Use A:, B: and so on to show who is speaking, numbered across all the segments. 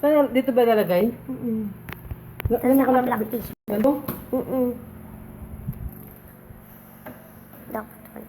A: Saan? Dito ba nalagay?
B: Tapos naka-black t-shirt.
A: Ano?
B: Dapat wala.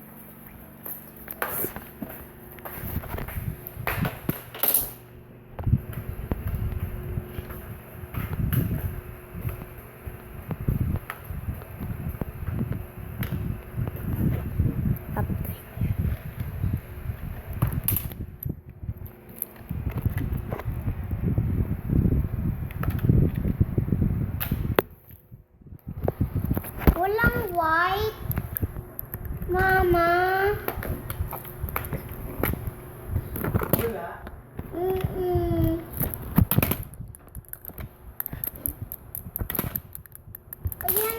B: Walang white. Mama.
A: Wala.
B: Ayan,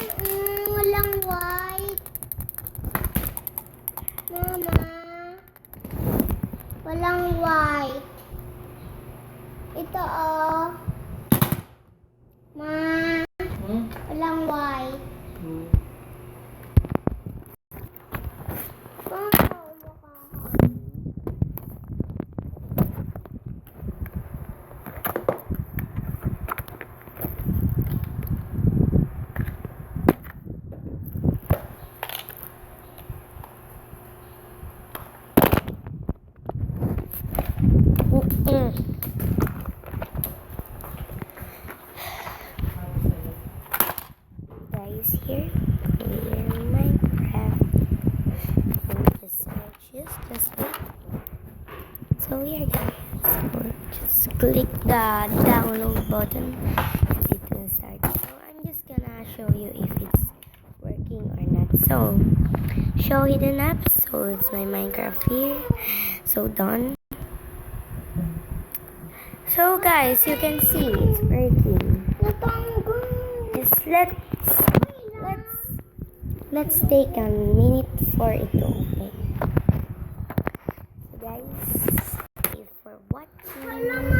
B: walang white. Mama. Walang white. Ito oh. Ma. Walang white. Guys, here clear Minecraft and just wait. So here guys, just click the download button and it will start. So I'm just gonna show you if it's working or not. So show hidden apps. So it's my Minecraft here. So done. So guys, you can see it's working. Just let's take a minute for it to open. So guys, thank you for watching.